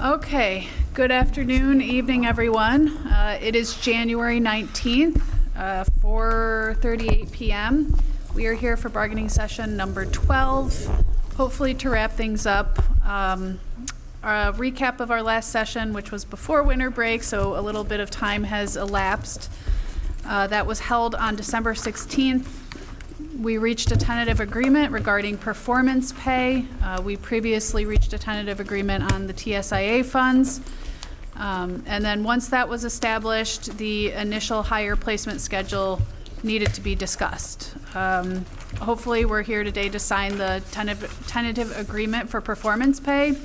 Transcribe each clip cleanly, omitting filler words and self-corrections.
Okay, good afternoon, evening, everyone. It is January 19th, 4:38 p.m. We are here for bargaining session number 12. Hopefully to wrap things up, a recap of our last session, which was before winter break, so a little bit of time has elapsed. That was held on December 16th. We reached a tentative agreement regarding performance pay. We previously reached a tentative agreement on the TSIA funds. And then once that was established, the initial hire placement schedule needed to be discussed. Hopefully we're here today to sign the tentative agreement for performance pay,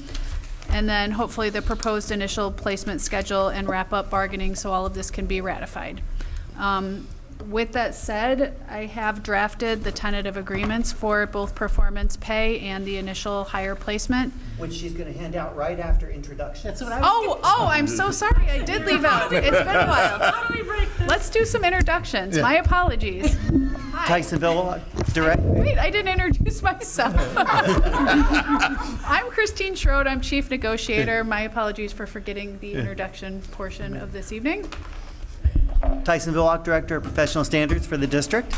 and then hopefully the proposed initial placement schedule and wrap up bargaining so all of this can be ratified. With that said, I have drafted the tentative agreements for both performance pay and the initial hire placement. Which she's going to hand out right after introduction. That's what I was I'm so sorry. I did leave out. It's been a while. How do we break this? Let's do some introductions. Yeah. My apologies. Hi. Tysonville Direct. Wait, I didn't introduce myself. I'm Christine Schroed. I'm Chief Negotiator. My apologies for forgetting the introduction portion of this evening. Tyson Villock, Director of Professional Standards for the district.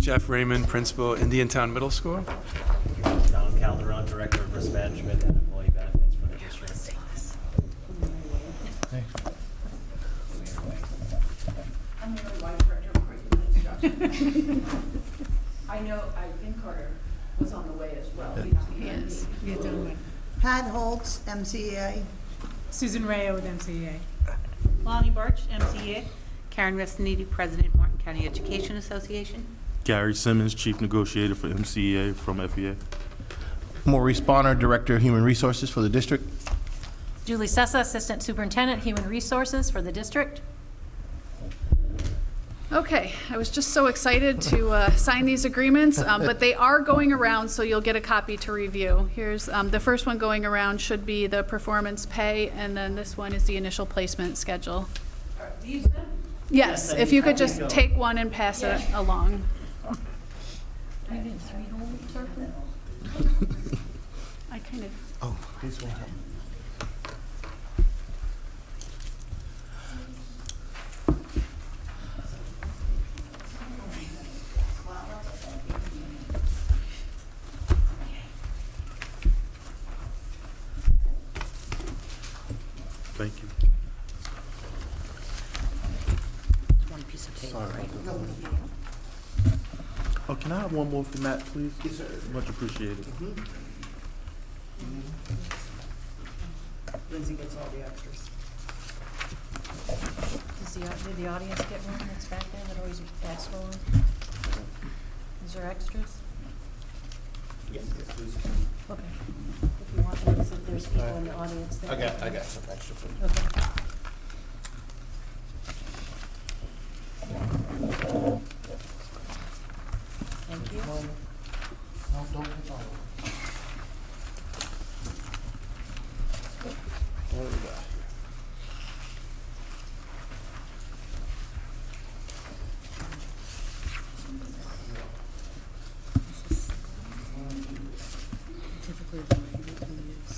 Jeff Raymond, Principal, Indiantown Middle School. John Calderon, Director of Risk Management and Employee Benefits for the district. I'm the Vice Director of Curriculum Instruction. I think Carter was on the way as well. Yes. Pat Holtz, MCEA. Susan Rayo with MCEA. Lonnie Birch, MCEA. Karen Restanidi, President, Martin County Education Association. Gary Simmons, Chief Negotiator for MCEA from FEA. Maurice Bonner, Director of Human Resources for the district. Julie Sessa, Assistant Superintendent, Human Resources for the district. Okay, I was just so excited to sign these agreements, but they are going around, so you'll get a copy to review. Here's the first one going around should be the performance pay, and then this one is the initial placement schedule. Are these them? Yes, if you could just take one and pass it along. I did 3 whole circle. I kind of. Oh, this one. Thank you. One piece of paper, Sorry. right? Oh, can I have one more for Matt, please? Yes, sir. Much appreciated. Lindsay gets all the extras. Did the audience get one that's back there that always asks for one? Is there extras? Yes. Okay. If you want those, if there's people in the audience there. I got some extra for you. Okay. Thank you. No, don't take all of them. What do we got here? Typically, the way we use.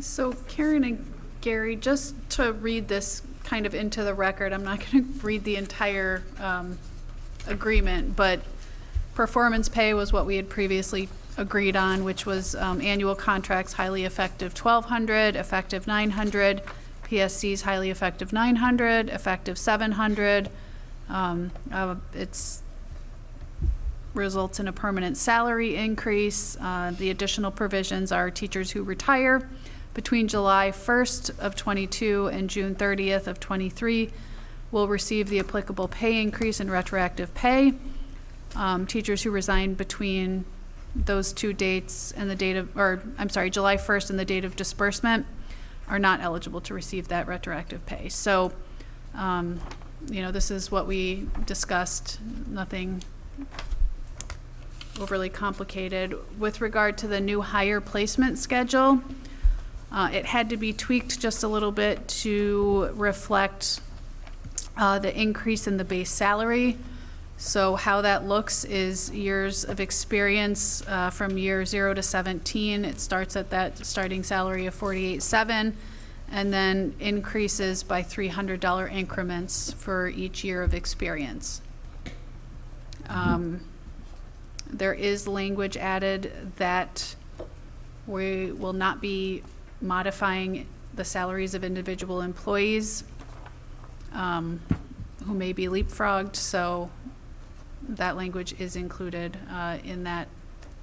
So Karen and Gary, just to read this kind of into the record, I'm not going to read the entire agreement, but performance pay was what we had previously agreed on, which was annual contracts, highly effective $1,200, effective $900, PSCs highly effective $900, effective $700. It's results in a permanent salary increase. The additional provisions are teachers who retire between July 1st of 22 and June 30th of 23 will receive the applicable pay increase and retroactive pay. Teachers who resign between those two dates and the date of, or I'm sorry, July 1st and the date of disbursement are not eligible to receive that retroactive pay. So, you know, this is what we discussed, nothing overly complicated. With regard to the new hire placement schedule, it had to be tweaked just a little bit to reflect the increase in the base salary. So how that looks is years of experience from year 0 to 17. It starts at that starting salary of $48,700 and then increases by $300 increments for each year of experience. There is language added that we will not be modifying the salaries of individual employees who may be leapfrogged, so that language is included in that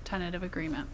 tentative agreement.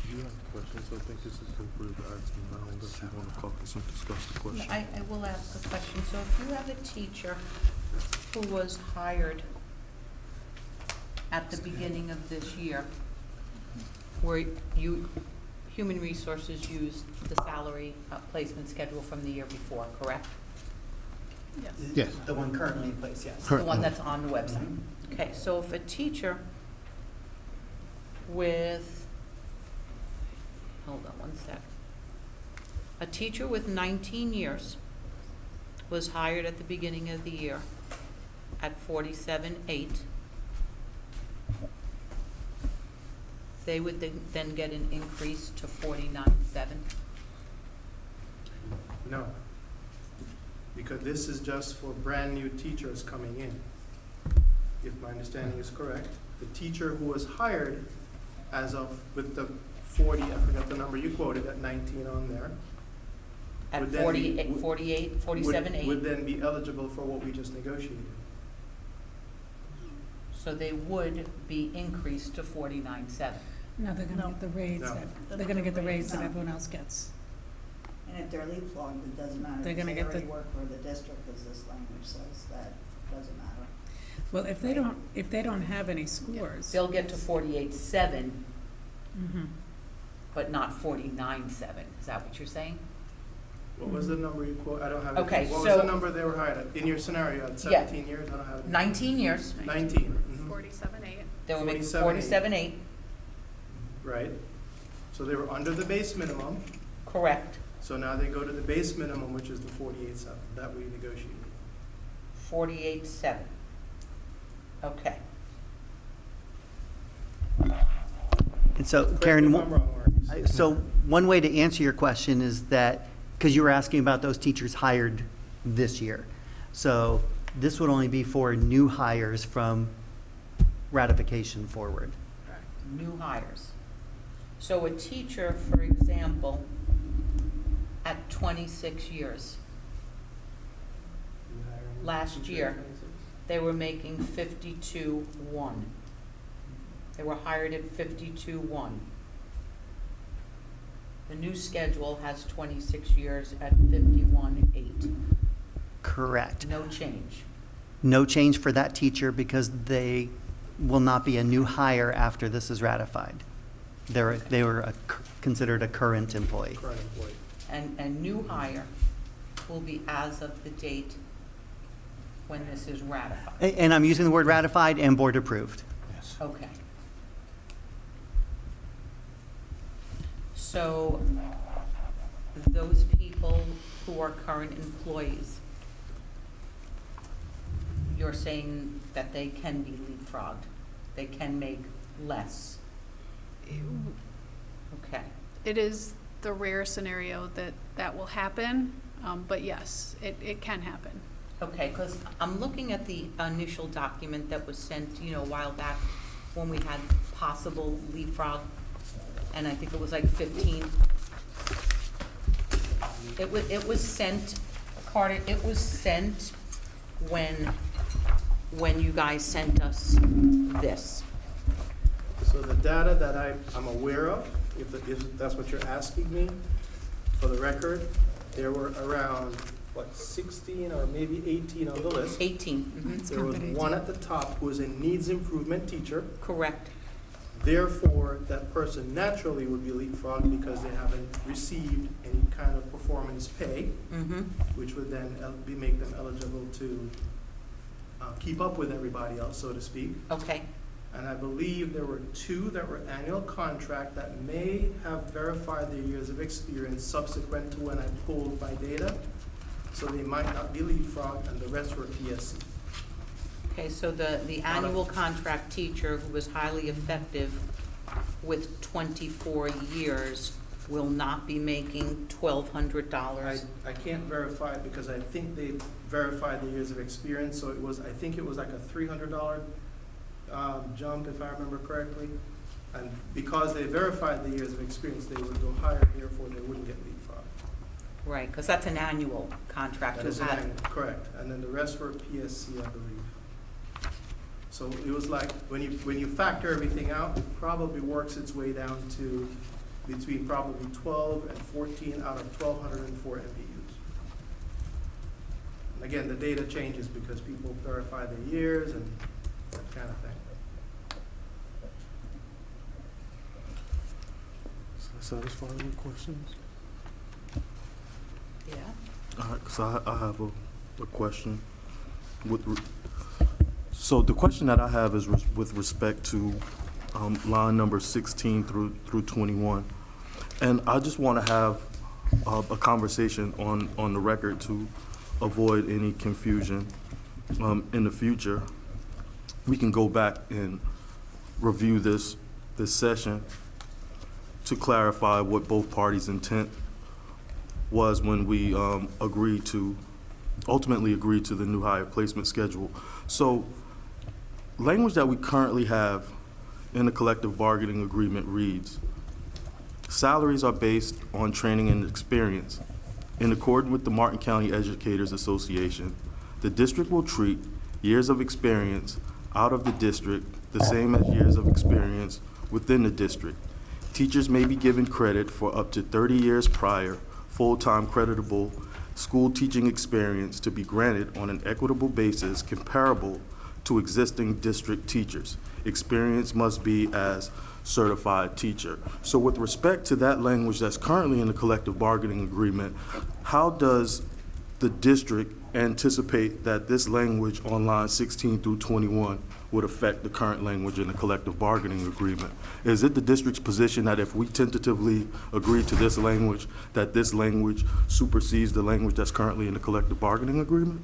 Do you have questions? I think this is appropriate to ask them now, unless you want to caucus and discuss the question. I will ask a question. So if you have a teacher who was hired at the beginning of this year, where Human Resources used the salary placement schedule from the year before, correct? Yes. Yes. The one currently in place, yes. The one that's on the website. Okay, so if a teacher with, hold on one sec. A teacher with 19 years was hired at the beginning of the year at $47,800. They would then get an increase to $49,700. No, because this is just for brand-new teachers coming in. If my understanding is correct, the teacher who was hired as of, with the 40, I forgot the number you quoted, at 19 on there. At would then be- 47,800. Would then be eligible for what we just negotiated. So they would be increased to $49,700. No, they're gonna get the raise No. they're gonna get the raise that everyone else gets. And if they're leapfrogged, it doesn't matter. They're if gonna they get the- already work for the district, as this language says, that doesn't matter. Well, if they don't have any scores. They'll get to $48,700, Mhm. but not $49,700. Is that what you're saying? What was the number you quote? I don't have it. Okay, What was so- the number they were hired at? In your scenario, at 17 years? I don't have it. 19 years, 19. Mhm. 47,800. they were making 47,800. $47,800, Right. So they were under the base minimum. correct, So now they go to the base minimum, which is the 48.7 that we negotiated. 48,700. Okay. And so, Correct Karen, me if I'm wrong, Marcus. so one way to answer your question is that, because you were asking about those teachers hired this year. So this would only be for new hires from ratification forward. New hires. So a teacher, for example, at 26 years, You hire any last teacher year. at 26? they were making 52,100. They were hired at 52,100. The new schedule has 26 years at 51,800. Correct. No change. No change for that teacher because they will not be a new hire after this is ratified. They were considered a current employee. Current employee. And new hire will be as of the date when this is ratified. And I'm using the word ratified and board approved. Yes. Okay. So those people who are current employees, you're saying that they can be leapfrogged? They can make less? Okay. It is the rare scenario that will happen, but yes, it can happen. Okay, because I'm looking at the initial document that was sent, a while back when we had possible leapfrog, and I think it was like 15. It was sent, Carter, it was sent when you guys sent us this. So the data that I'm aware of, if that's what you're asking me, for the record, there were around, 16 or maybe 18 on the list. 18. Mhm. There was one at the top who was a needs improvement teacher. Correct. Therefore, that person naturally would be leapfrogged because they haven't received any kind of performance pay, Mm-hmm. which would then make them eligible to keep up with everybody else, so to speak. Okay. And I believe there were 2 that were annual contract that may have verified their years of experience subsequent to when I pulled my data. So they might not be leapfrogged, and the rest were PSC. Okay, so the annual contract teacher who was highly effective with 24 years will not be making $1,200? I can't verify it because I think they verified the years of experience, so I think it was like a $300 jump, if I remember correctly. And because they verified the years of experience, they would go higher, therefore they wouldn't get leapfrogged. Right, because that's an annual contract. That is correct. And then the rest were PSC, I believe. So it was like, when you factor everything out, it probably works its way down to between probably 12 and 14 out of 1,204 MBUs. And again, the data changes because people verify their years and that kind of thing. Does that satisfy your questions? Yeah. All right, so I have a question. So the question that I have is with respect to line number 16 through 21. And I just want to have a conversation on the record to avoid any confusion in the future. We can go back and review this session to clarify what both parties' intent was when we ultimately agreed to the new hire placement schedule. So language that we currently have in the collective bargaining agreement reads, salaries are based on training and experience. In accordance with the Martin County Educators Association, the district will treat years of experience out of the district the same as years of experience within the district. Teachers may be given credit for up to 30 years prior full-time creditable school teaching experience to be granted on an equitable basis comparable to existing district teachers. Experience must be as certified teacher. So with respect to that language that's currently in the collective bargaining agreement, how does the district anticipate that this language on line 16 through 21 would affect the current language in the collective bargaining agreement? Is it the district's position that if we tentatively agree to this language, that this language supersedes the language that's currently in the collective bargaining agreement?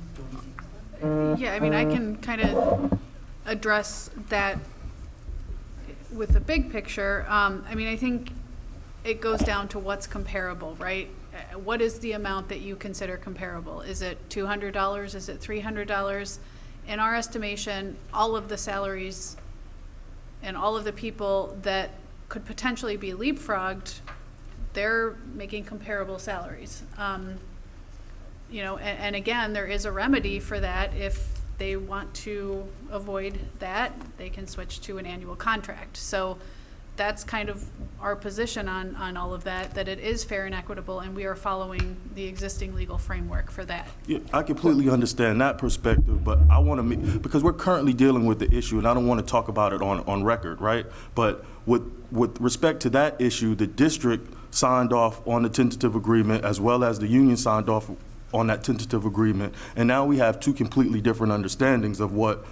Yeah, I mean, I can kind of address that with the big picture. I mean, I think it goes down to what's comparable, right? What is the amount that you consider comparable? Is it $200? Is it $300? In our estimation, all of the salaries and all of the people that could potentially be leapfrogged, they're making comparable salaries. You know, and again, there is a remedy for that. If they want to avoid that, they can switch to an annual contract. So that's kind of our position on all of that, that it is fair and equitable, and we are following the existing legal framework for that. Yeah, I completely understand that perspective, but I want to make, because we're currently dealing with the issue, and I don't want to talk about it on record, right? But with respect to that issue, the district signed off on the tentative agreement, as well as the union signed off on that tentative agreement, and now we have two completely different understandings of what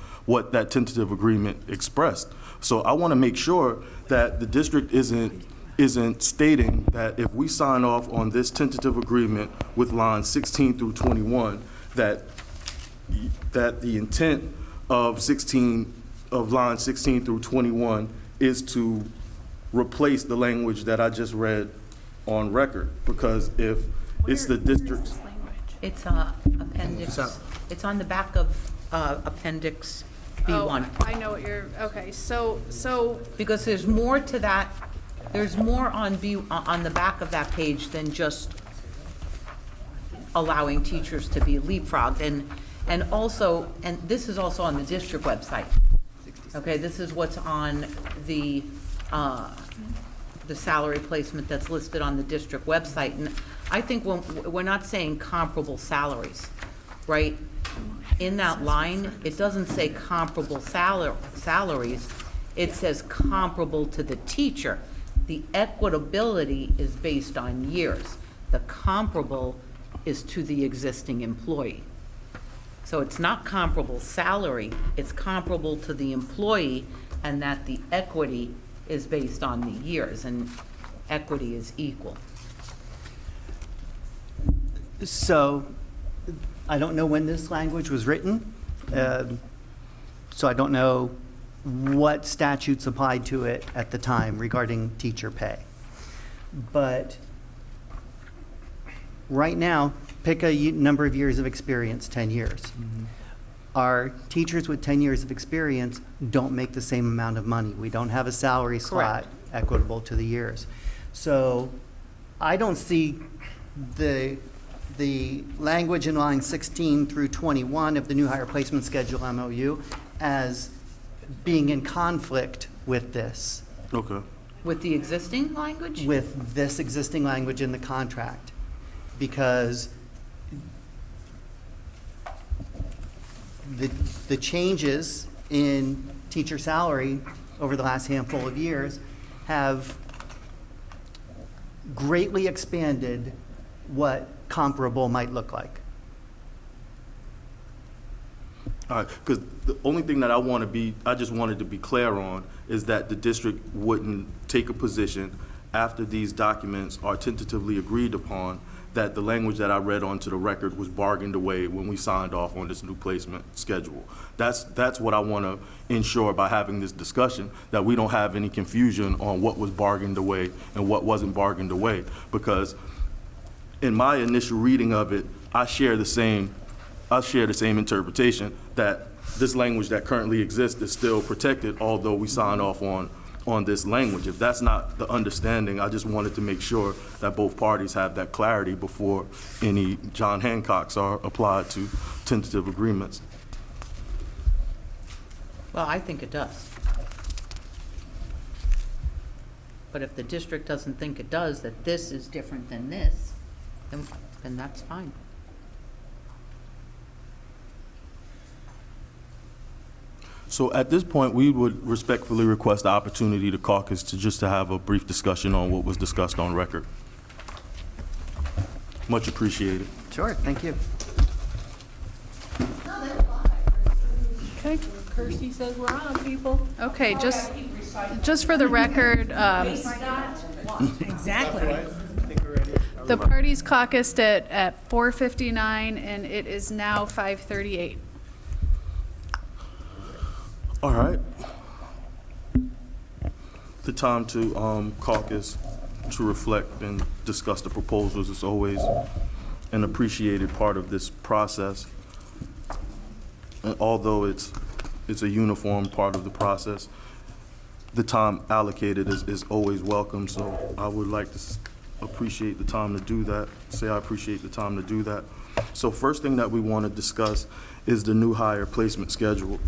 that tentative agreement expressed. So I want to make sure that the district isn't stating that if we sign off on this tentative agreement with lines 16 through 21, that the intent of lines 16 through 21 is to replace the language that I just read on record. Because if it's the district's. It's appendix, it's on the back of appendix B1. Oh, I know what you're, okay, so, Because there's more to that, there's more on the back of that page than just allowing teachers to be leapfrogged. And also, and this is also on the district website. Okay, this is what's on the salary placement that's listed on the district website. And I think we're not saying comparable salaries, right? In that line, it doesn't say comparable salaries, it says comparable to the teacher. The equitability is based on years. The comparable is to the existing employee. So it's not comparable salary, it's comparable to the employee, and that the equity is based on the years, and equity is equal. So, I don't know when this language was written, so I don't know what statutes applied to it at the time regarding teacher pay. But right now, pick a number of years of experience, 10 years. Our teachers with 10 years of experience don't make the same amount of money. We don't have a salary slot equitable to the years. So I don't see the language in line 16 through 21 of the new hire placement schedule MOU as being in conflict with this. Okay. With the existing language? With this existing language in the contract. Because the changes in teacher salary over the last handful of years have greatly expanded what comparable might look like. All right, because the only thing that I just wanted to be clear on is that the district wouldn't take a position after these documents are tentatively agreed upon, that the language that I read onto the record was bargained away when we signed off on this new placement schedule. That's what I want to ensure by having this discussion, that we don't have any confusion on what was bargained away and what wasn't bargained away. Because in my initial reading of it, I share the same interpretation, that this language that currently exists is still protected, although we sign off on this language. If that's not the understanding, I just wanted to make sure that both parties have that clarity before any John Hancocks are applied to tentative agreements. Well, I think it does. But if the district doesn't think it does, that this is different than this, then that's fine. So at this point, we would respectfully request the opportunity to caucus to have a brief discussion on what was discussed on record. Much appreciated. Sure, thank you. okay, Kirsty says we're on, people. okay, just for the record, Exactly. the parties caucused at 4:59, and it is now 5:38. All right. The time to caucus, to reflect and discuss the proposals is always an appreciated part of this process. And although it's a uniform part of the process, the time allocated is always welcome. So I would like to appreciate the time to do that, say I appreciate the time to do that. So first thing that we want to discuss is the new hire placement schedule.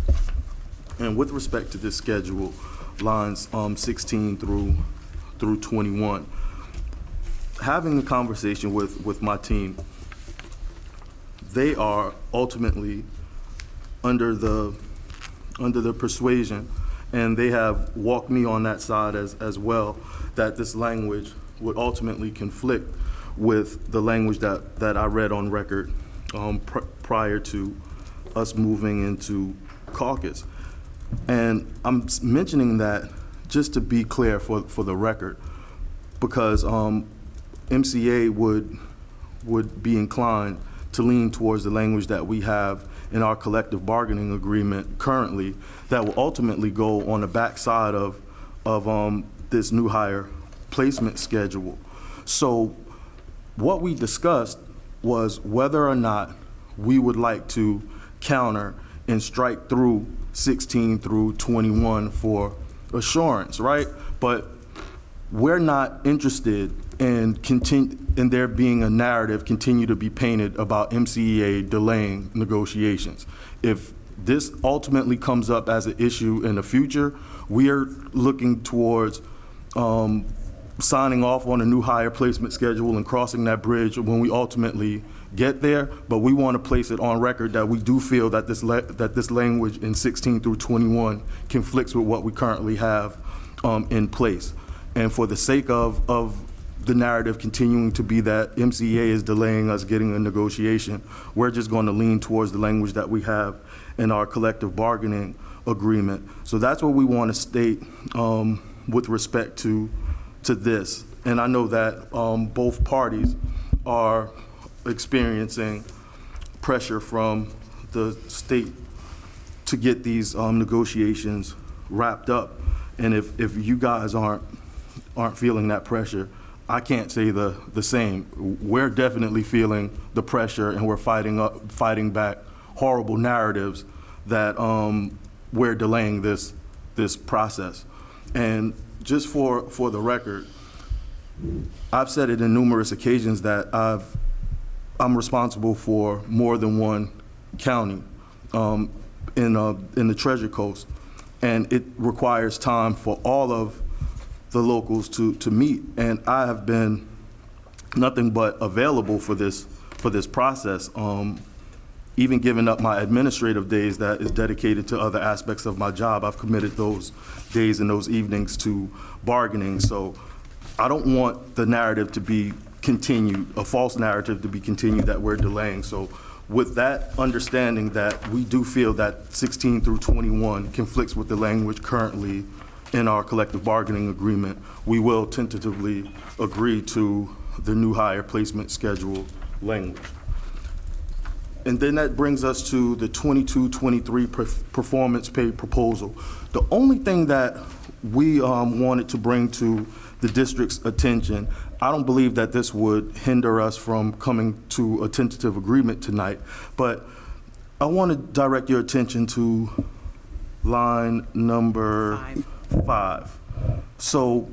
And with respect to this schedule, lines 16 through 21. Having a conversation with my team, they are ultimately under the persuasion, and they have walked me on that side as well, that this language would ultimately conflict with the language that I read on record prior to us moving into caucus. And I'm mentioning that just to be clear for the record, because MCEA would be inclined to lean towards the language that we have in our collective bargaining agreement currently that will ultimately go on the backside of this new hire placement schedule. So what we discussed was whether or not we would like to counter and strike through 16 through 21 for assurance, right? But we're not interested in there being a narrative continue to be painted about MCEA delaying negotiations. If this ultimately comes up as an issue in the future, we are looking towards signing off on a new hire placement schedule and crossing that bridge when we ultimately get there. But we want to place it on record that we do feel that this language in 16 through 21 conflicts with what we currently have in place. And for the sake of the narrative continuing to be that MCEA is delaying us getting a negotiation, we're just going to lean towards the language that we have in our collective bargaining agreement. So that's what we want to state with respect to this. And I know that both parties are experiencing pressure from the state to get these negotiations wrapped up. And if you guys aren't feeling that pressure, I can't say the same. We're definitely feeling the pressure, and we're fighting back horrible narratives that we're delaying this process. And just for the record, I've said it in numerous occasions that I'm responsible for more than one county in the Treasure Coast, and it requires time for all of the locals to meet, and I have been nothing but available for this process, even giving up my administrative days that is dedicated to other aspects of my job. I've committed those days and those evenings to bargaining. So I don't want the narrative to be continued, a false narrative to be continued that we're delaying. So with that understanding that we do feel that 16 through 21 conflicts with the language currently in our collective bargaining agreement, we will tentatively agree to the new hire placement schedule language. And then that brings us to the 22-23 performance pay proposal. The only thing that we wanted to bring to the district's attention, I don't believe that this would hinder us from coming to a tentative agreement tonight, but I want to direct your attention to line number 5. So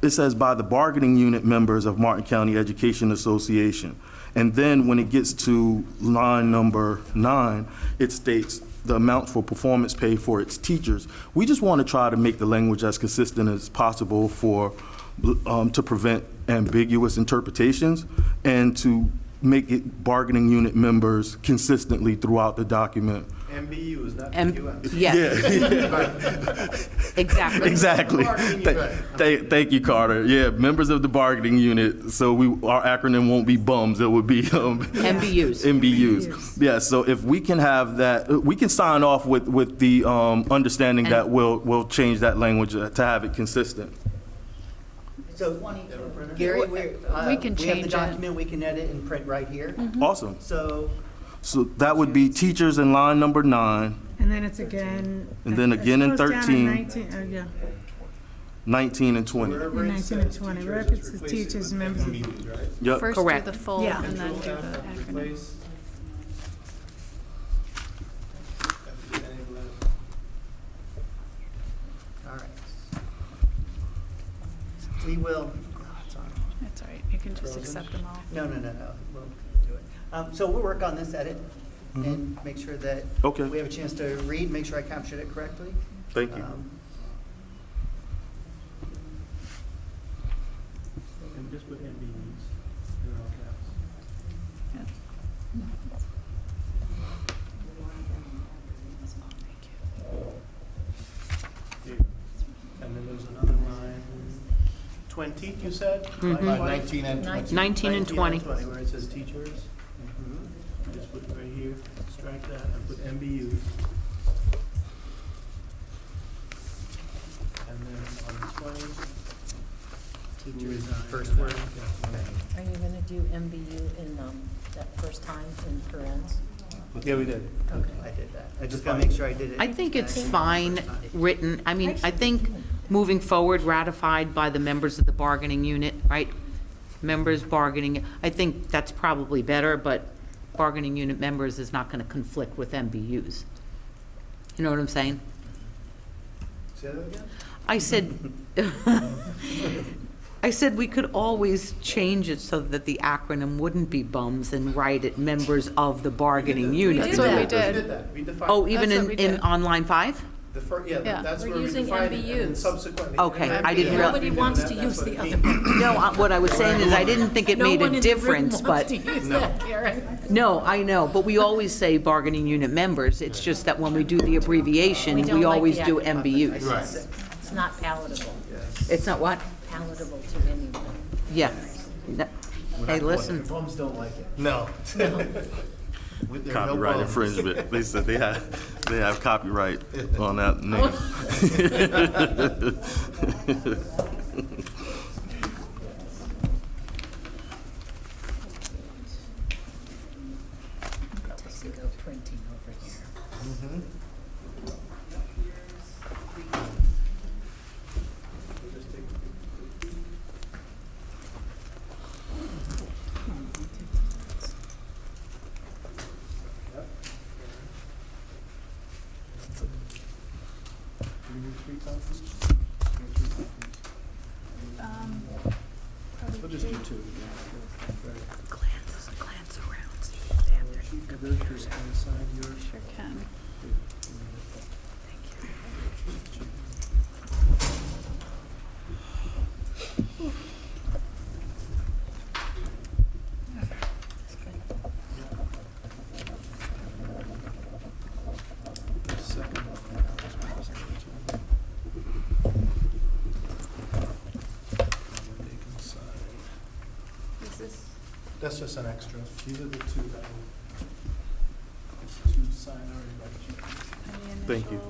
it says by the bargaining unit members of Martin County Education Association. And then when it gets to line number 9, it states the amount for performance pay for its teachers. We just want to try to make the language as consistent as possible to prevent ambiguous interpretations and to make it bargaining unit members consistently throughout the document. MBUs, not UMs. Yes. Exactly. Exactly. Thank you, Carter. Yeah, members of the bargaining unit. So our acronym won't be BUMS. It would be MBUs. MBUs. Yeah. So if we can have that, we can sign off with the understanding that we'll change that language to have it consistent. So, Gary, we We can have the change it. document, we can edit and print right here. Awesome. So, So that would be teachers in line number 9, And then it's again. And then again in it goes down 13. 19, yeah, 19 and 20. Wherever in it 19 and says 20, teachers, wherever it it's says replacing teachers, with members of- MBUs, right? Yep. First do Correct. the full Yeah. and then do Scroll the down, have to acronym. replace. Have to enable it. all right. We will, it's on. That's all right, you can just accept them all. No, we'll do it. So we'll work on this edit and make sure that Okay. we have a chance to read, make sure I captured it correctly. Thank you. 20, you said? Mhm. Line 19 and 20. 19 and 20. where it says teachers. Just put it right here, strike that, and put MBUs. And then on 20, teachers, first word. Are you gonna do MBU in, that first time in parens? Yeah, we did. Okay. I did that. I just gotta make sure I did it. I think it's fine written. I mean, I think moving forward, ratified by the members of the bargaining unit, right? Members bargaining, I think that's probably better, but bargaining unit members is not going to conflict with MBUs. You know what I'm saying? Say that again? I said, I said we could always change it so that the acronym wouldn't be BUMS and write it members of the bargaining unit. That's what we We did. did that. We defined. Oh, even That's what we in did. on line 5? Yeah. That's We're where we using defined it, and then MBUs. subsequently. Okay, I didn't real- Nobody wants to use the other one. No, what I was saying is I didn't think it made a difference, but. No, I know, but we always say bargaining unit members. It's just that when we do the abbreviation, We don't we like always the do acronym. MBUs. It's not palatable, It's not what? palatable to anyone. Yeah. No. Hey, listen, Bums don't like it. No. Copyright infringement. They said they have copyright on that name. Tuxedo printing over here. Probably We'll just do two. glance around. Just gonna sign yours. Sure can. Second. Is this, That's just an extra. These are the two that will, to sign already. Thank you.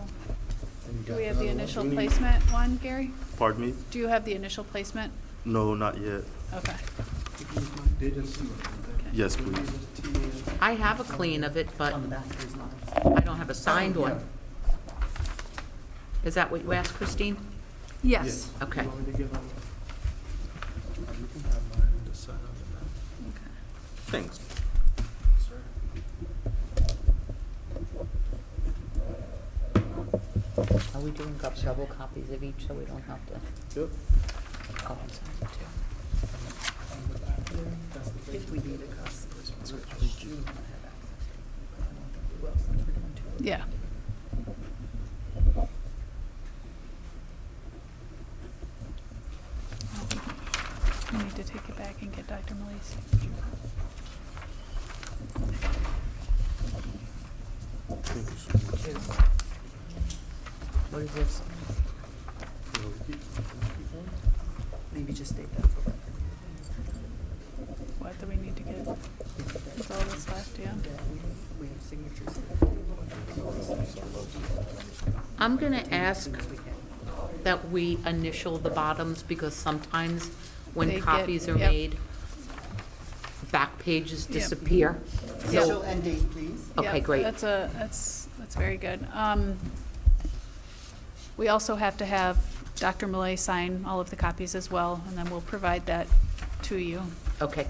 Do we have the initial placement one, Gary? Pardon me? Do you have the initial placement? No, not yet. Okay. They just. Yes, please. I have a clean of it, but I don't have a signed one. Is that what you asked, Christine? Yes. Okay. You want me to give them? You can have mine and just sign on the back. Thanks. Are we doing double copies of each so we don't have to? Yep. Oh, I'm sorry, too. On the back there, that's the If we need a copy. Yeah. I need to take it back and get Dr. Millie's signature. What is this? Maybe just state that for record. What do we need to get? Is all this left, yeah? We have signatures. I'm going to ask that we initial the bottoms because sometimes when They get- copies are yep. made, back pages Yep. disappear. Initial end date, please. Okay, Yeah, great. That's very good. We also have to have Dr. Millay sign all of the copies as well, and then we'll provide that to you. Okay.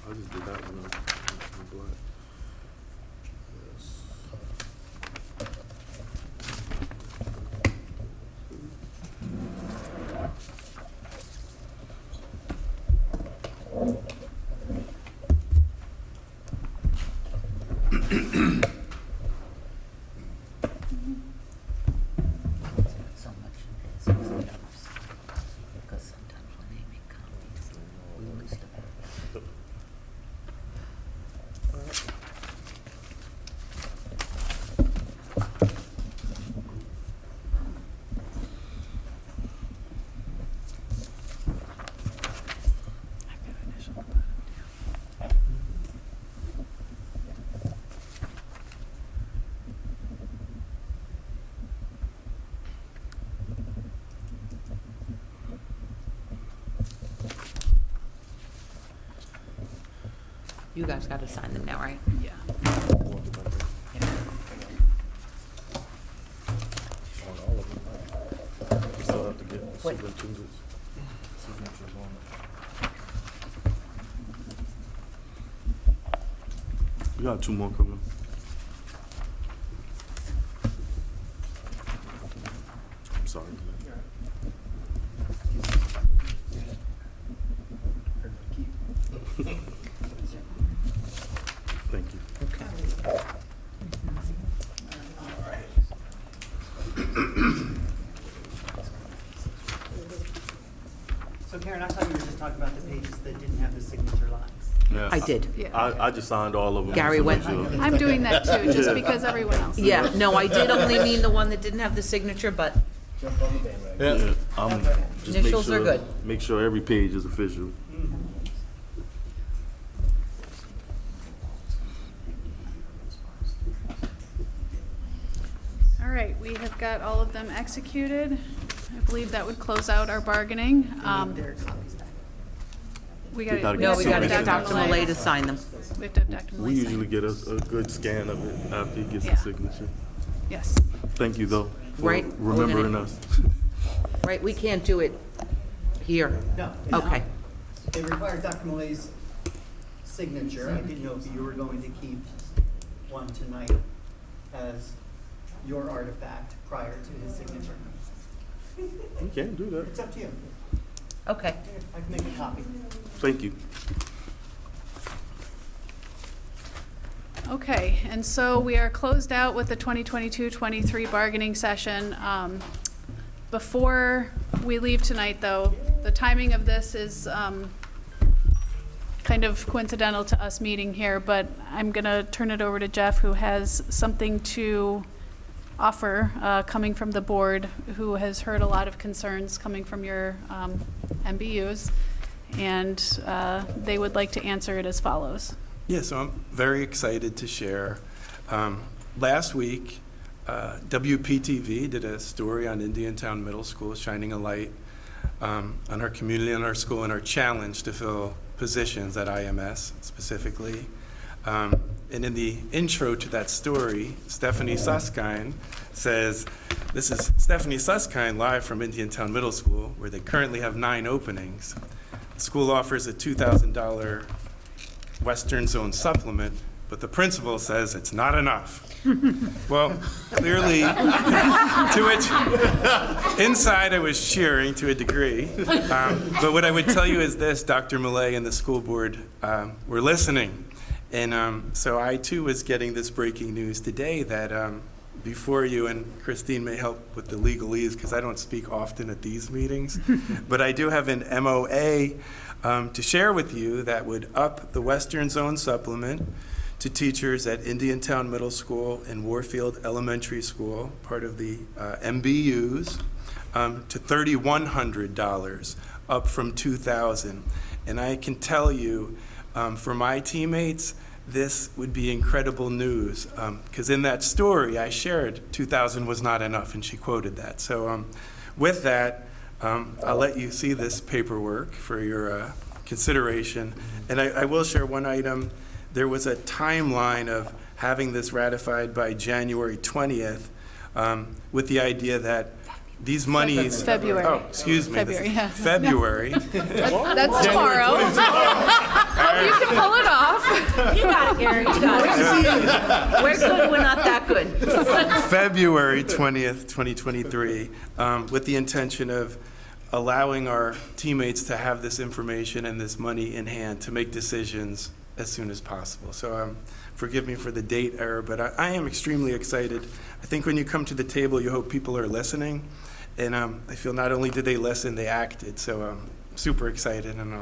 I just did that one. in black. Yes. So much. Because sometimes when they make copies, we lose them. You guys got to sign them now, right? Yeah. We still have to get What? superintendent's signatures on it. We got 2 more coming. I'm sorry. Thank you. So Karen, I thought you were just talking about the pages that didn't have the signature lines. Yeah, I did. Yeah. I just signed all of them. Gary just to went- make sure. I'm doing that too, just because everyone else is. Yeah, no, I did only mean the one that didn't have the signature, but Yeah, just make Initials are sure- good. Make sure every page is official. All right, we have got all of them executed. I believe that would close out our bargaining. Their copies back. We gotta got no, we got to get Dr. Dr. Malay to sign them. We have to have Dr. We Malay sign. usually get a good scan of it after he gets Yeah. the signature. Yes. Thank you, though, for Right, we're gonna- remembering us. Right, we can't do it here. No. Okay. It required Dr. Malay's signature. I didn't know if you were going to keep one tonight as your artifact prior to his signature. We can't do that. It's up to you. Okay. I can make a copy. Thank you. Okay, and so we are closed out with the 2022-23 bargaining session. Before we leave tonight, though, the timing of this is kind of coincidental to us meeting here, but I'm going to turn it over to Jeff, who has something to offer coming from the board, who has heard a lot of concerns coming from your MBUs, and they would like to answer it as follows. Yeah, so I'm very excited to share. Last week, WPTV did a story on Indiantown Middle School, shining a light on our community and our school and our challenge to fill positions at IMS specifically. And in the intro to that story, Stephanie Susskind says, this is Stephanie Susskind live from Indiantown Middle School, where they currently have 9 openings. The school offers a $2,000 Western Zone supplement, but the principal says it's not enough. Well, clearly, to which inside I was cheering to a degree. But what I would tell you is this: Dr. Malay and the school board were listening. And so I, too, was getting this breaking news today that before you, and Christine may help with the legalese because I don't speak often at these meetings, but I do have an MOA to share with you that would up the Western Zone supplement to teachers at Indiantown Middle School and Warfield Elementary School, part of the MBUs, to $3,100, up from $2,000. And I can tell you, for my teammates, this would be incredible news, because in that story I shared 2,000 was not enough, and she quoted that. So with that, I'll let you see this paperwork for your consideration. And I will share one item. There was a timeline of having this ratified by January 20th, with the idea that these monies... February. Oh, excuse me. February, yeah. February. That's tomorrow. Hope you can pull it off. You got it, Gary, you got it. We're good, we're not that good. February 20th, 2023, with the intention of allowing our teammates to have this information and this money in hand to make decisions as soon as possible. So forgive me for the date error, but I am extremely excited. I think when you come to the table, you hope people are listening. And I feel not only did they listen, they acted. So I'm super excited. And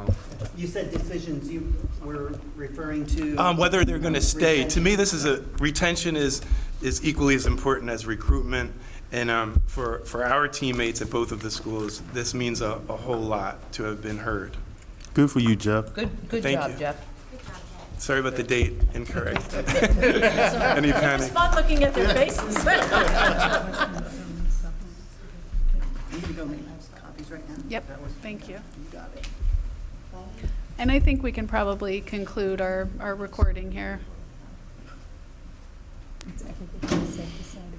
You said decisions, you were referring to? whether they're going to stay. To me, this is retention is equally as important as recruitment. And for our teammates at both of the schools, this means a whole lot to have been heard. Good for you, Jeff. Good Thank job, you. Jeff. Sorry about the date, incorrect. Any panic? Spot looking at their faces. You need to go make those copies right now. Yep, thank you. You got it. And I think we can probably conclude our recording here. It's everything you said, decided.